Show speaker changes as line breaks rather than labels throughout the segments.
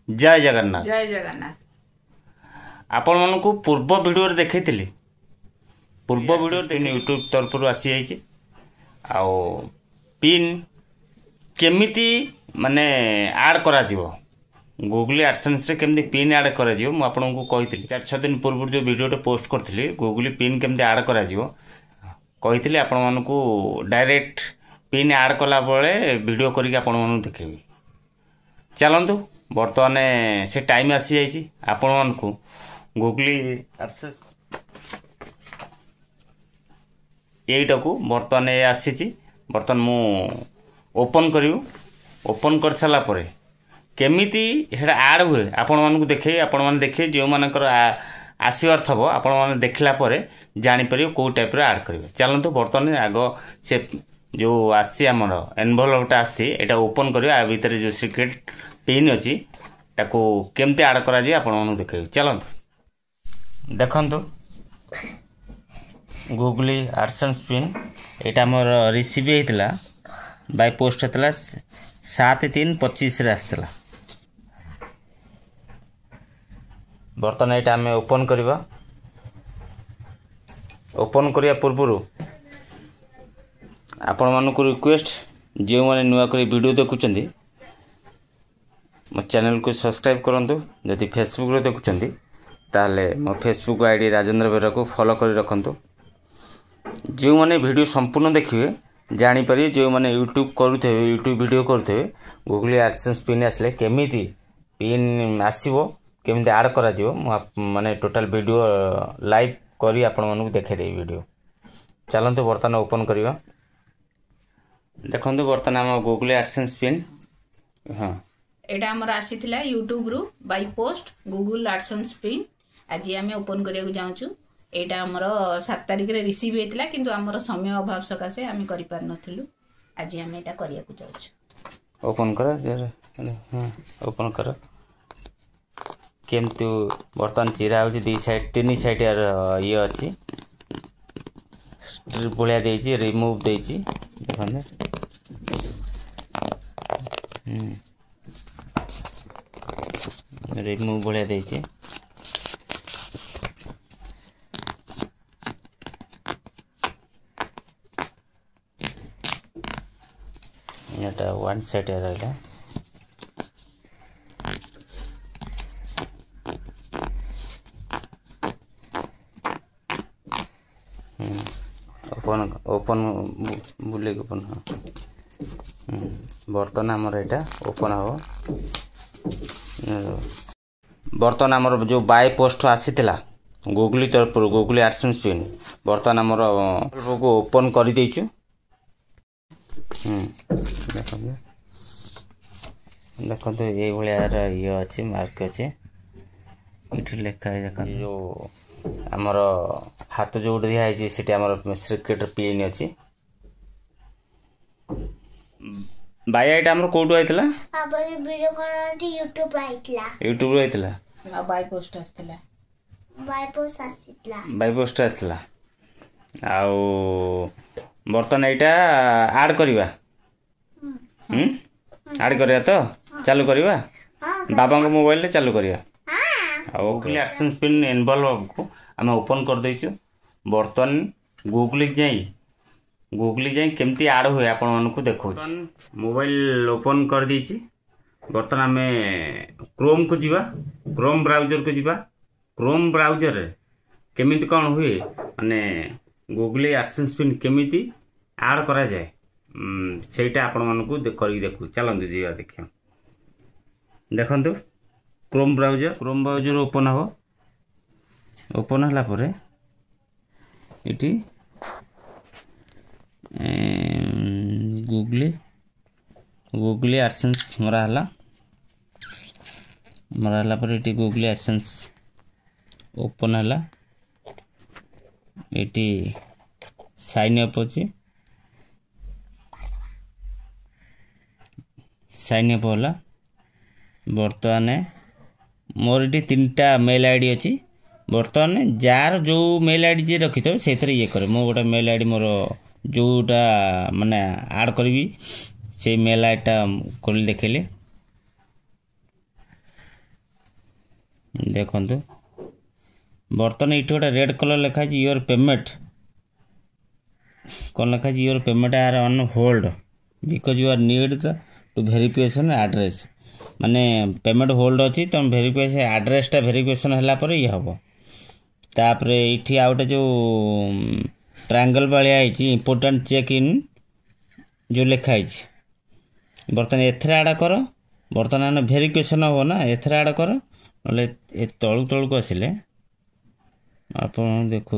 जय जगन्नाथ।
जय जगन्नाथ।
आपण मानकु पूर्व वीडियो रे देखैतिली पूर्व वीडियो यूट्यूब तरफ आसी जाइए आउ पिन केमिति माने ऐड करा जीवो गूगल एडसेंस रे केमिति पिन ऐड करा जीवो मु आपन को कहितली 4-6 दिन पूर्व जो वीडियो पोस्ट करथिली गूगल पिन केमिति ऐड करा जीवो कहितली आपण मानकु डायरेक्ट पिन ऐड कला बेले वीडियो करिक आपण मानकु देखेबी। चलंतु बर्तमान से टाइम आसी जाइए आपण मानकु गूगल एडसेंस यहीटा को बर्तमान ये आसी बर्तमान मु ओपन करू ओपन कर सारा पर केमिति हेडा ऐड हुए आपण मानकु देखे आपण माने देखे जो मानकर आसीबार थबो आपण माने देखला पर जानि परियो को टाइप रो ऐड करिवे। चलंतु बर्तमान आग से जो आसी हमर एनवलपटा आसी एटा ओपन करियो आ भीतर जो सीक्रेट पिन अछि ताको केमते ऐड करा जे आपण मानकु देखे। चलंतु देखंतु Google AdSense pin Etah more receive हेतला by post हेतला 7/3/25 रे आस्तला। बर्तन एटा हमें ओपन करबा ओपन करिया पूर्वरु आपण मानकु रिक्वेस्ट जे माने नुवा करी वीडियो देखुचंदी मो चैनल को सब्सक्राइब करंतु जदि फेसबुक रे देखुचंदी ताले मो फेसबुक आईडी राजेंद्र बेरा को फॉलो करी रखंतु। जो माने वीडियो संपूर्ण देखिए जानीपर जो मैंने यूट्यूब करुथे यूट्यूब वीडियो करुथे गूगल एडसेंस पिन आसले केमिति पिन आसीबो केमिति ऐड करा जिवो माने टोटल वीडियो लाइव करी आपण मानकु देखे दे वीडियो। चलंतु बर्तमान ओपन करिवा देखंतु बर्तमान हम गूगल एडसेंस पिन हां
एटा हमर आसीथिला यूट्यूब रु by post Google AdSense pin आज हम ओपन करिया जाउछु। एटा हमर 7 तारिख रे रिसीव हेतला किंतु हमर समय अभाव सकासे हम करि पार नथिलु आज हम एटा करिया को जाउछु।
ओपन कर हां ओपन कर केमतु बर्तन चिरा होची दी साइड तीन साइड यार ये अछि स्ट्रिप बोलिया देछि रिमूव देछि देखन रिमूव बोलिया देछि एटा वन साइड रहला ओपन ओपन बुले ओपन बर्तन हमर एटा ओपन हो बर्तन हमर जो बाय पोस्ट आसीतिला गूगल तरफ गूगल एडसेंस पिन बर्तन हमर को ओपन करि देछु। देखो ये भाया ये अच्छे मार्क अच्छे ये लेखा है देख जो आमर हाथ जो दिखाई से सिक्रेट पिन अच्छी बाया एटा हमर कोटो आइतला
आबरे वीडियो करनती
यूट्यूब आइतला
बाय पोस्ट आस्तला
बाय पोस्ट आइतला आउ बर्तन एटा ऐड करिवा ऐड करिया तो चालू करिवा बाबा को मोबाइल ले चालू करिया आ गूगल एडसेंस पिन एनवलप को हम ओपन कर देछु। बर्तन गूगल जाई केमती ऐड हुए आपण मन को देखो मोबाइल ओपन कर दीची बर्तन हमें क्रोम को जीवा क्रोम ब्राउजर को जीवा क्रोम ब्राउजर रे केमिति कोन हुए माने गूगल एडसेंस पिन केमिति ऐड करा जाए सेटा आपण मानकु करी देखु। चलंतु जीवा देखियो देखंतु क्रोम ब्राउजर ओपन हो ओपन हला परे इटी गूगल एडसेंस मरा हला परे इटी गूगल एडसेंस ओपन हला इटी साइन अप अछि साइन अप होला बर्तमान मोर ये 3टा मेल आईडी अच्छी बर्तमान जार जो मेल आईडी जे रखी थो से ये करे मो गोटे मेल आईडी मोर जोटा माने ऐड करी से मेल आईडी टा खोल देखले देखंतु बर्तन ये गोटे रेड कलर लिखा योर पेमेंट कौन लिखा your payment are on hold because you are need to verification address माने पेमेंट होल्ड अच्छी तुम वेरिफिकेशन एड्रेसटा वेरिफिकेशन है ये हम तापर ये आ गए जो ट्रायंगल भाया इंपोर्टेंट चेक इन जो लिखाई बर्तमान एथरे आड़ कर बर्तमान वेरिफिकेशन हम ना एथरे आड़ कर ना तलू तलू को आसिले आप देखा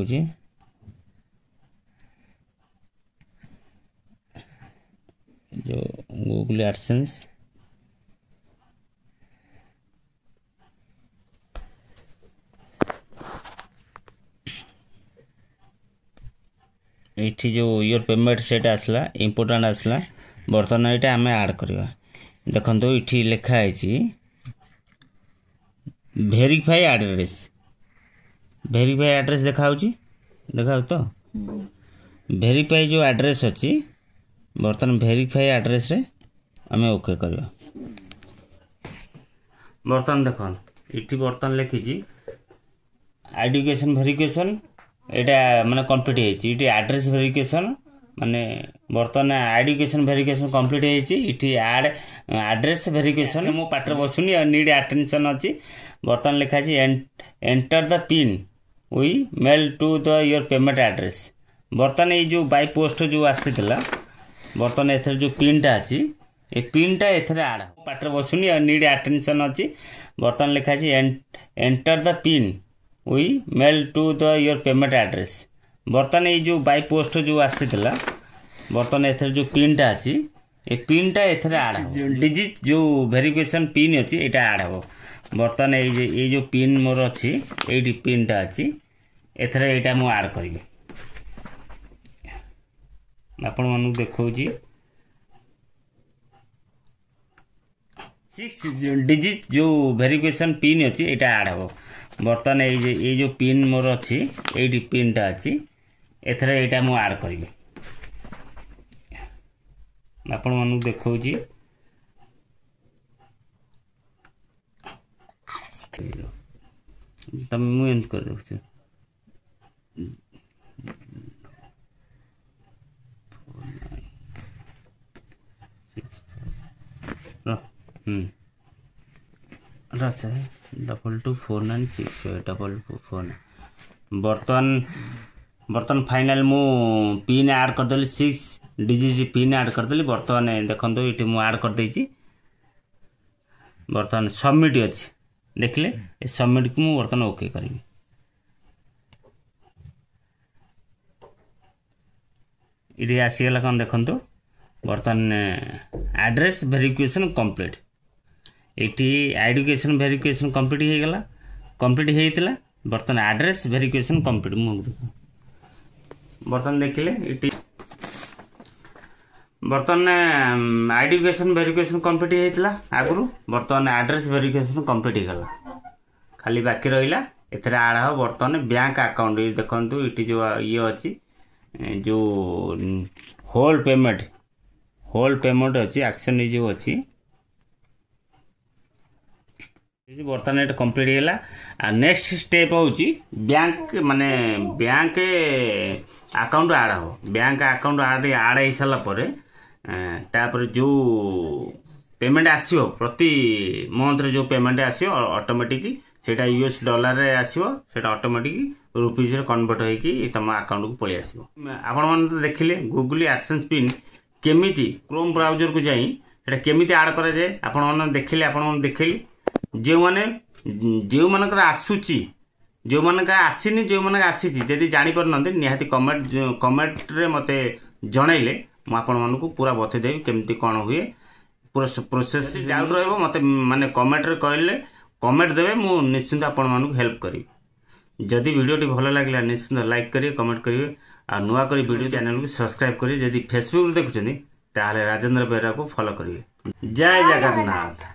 जो गूगल एडसेंस ये जो योर पेमेंट सेट आसला इम्पोर्टेंट आसला बर्तमान ये आम ऐड करवा देखो ये लिखाई वेरीफाई एड्रेस देखा तो वेरीफाई जो एड्रेस अच्छी बर्तमान वेरीफाई एड्रेस रे आम ओके करवा बर्तमान देख ये बर्तमान लिखी एजुकेशन वेरिफिकेशन यहाँ माने कंप्लीट होती एड्रेस वेरिफिकेशन माने बर्तमान एजुकेशन वेरिफिकेशन कंप्लीट होती एड एड्रेस वेरिफिकेशन मो पाठ बसुनी नीड अटेंशन अच्छी बर्तमान लिखाई enter the pin we mail to the your payment address बर्तमान ये जो बाय पोस्ट जो आसीला बर्तमान एथर जो पिनटा अच्छी ये पिनटा एथर आड पाठ बसुनी नीड अटेंशन अच्छी बर्तमान लिखाई enter the pin we mail to the your payment address बर्तमान ये जो बाय पोस्ट जो आसीला बर्तमान एथर जो पिनटा अच्छी ये पिनटा एथर आड डिजिट जो वेरिफिकेशन पिन अच्छी यहाँ आड हम बर्तमान ये जो पिन मोर अच्छी ये पिनटा अच्छी एथर यहाँ मुझे आड करी आपण मन देखा 6 डिजिट जो वेरिफिकेशन पिन अच्छी यहाँ आड हम बर्तमान ये जो पिन मोर अच्छी ये पिनटा अच्छी एथर यहाँ मुझे आड करी आपण मन देखा तब मुझे कर दे अच्छा 22496844 बर्तमान फाइनल मु पिन ऐड करदेली 6 डिजिट पिन ऐड करदेली बर्तमान देखो ये मुझे ऐड करदे बर्तमान सबमिट अच्छी देखले ए सबमिट को मुझे बर्तमान ओके करी ये आसीगला कौन देखो बर्तमान एड्रेस वेरिफिकेशन कंप्लीट ये एजुकेशन वेरिफिकेशन कंप्लीट होगा कंप्लीट होता बर्तमान एड्रेस वेरिफिकेशन कंप्लीट मुझे बर्तमान देखिले ये बर्तमान एजुकेशन वेरिफिकेशन कंप्लीट होता आगु बर्तमान एड्रेस वेरिफिकेशन कंप्लीट होगा खाली बाकी रहा एथर आड़ हो बर्तमान बैंक अकाउंट देखो ये जो ये अच्छी जो होल पेमेंट अच्छी एक्शन जो अच्छी बर्तमान ये कंप्लीट होगा नेक्स्ट स्टेप हूँ बैंक माने बैंक अकाउंट आड़ हो बैंक अकाउंट आड़ हो सारापर तापर जो पेमेंट आसो प्रति मंथ जो पेमेंट आसो ऑटोमेटिक सेटा यूएस डॉलर रे आसो सेटा ऑटोमेटिक रुपीज रे कन्वर्ट होइकी तम अकाउंट को पळि आसो आपण मन तो देखिले गूगल एडसेंस पिन केमिति क्रोम ब्राउजर को जाई सेटा केमिति ऐड करा जाय आपण मन देखिले आपण मन देखिले जो मानकर आसुची जो मानक आसीनी जो मानक आसीची जदि जानि पर नंदे निहाती कमेंट रे मते जणाइले मु आपण मन को पूरा बते देबी केमिति कोन हुए पूरा प्रोसेस डाउट रहबो मते माने कमेंट रे कहले कमेंट देबे मु निश्चित आपण मन को हेल्प करी जदि वीडियो टी भलो लागला निश्चित लाइक करिए कमेंट करिए आ नुआ करी वीडियो चैनल को सब्सक्राइब करिए जदि फेसबुक रे देखुछनी ताले राजेंद्र बेरा को फॉलो करिए जय जगन्नाथ।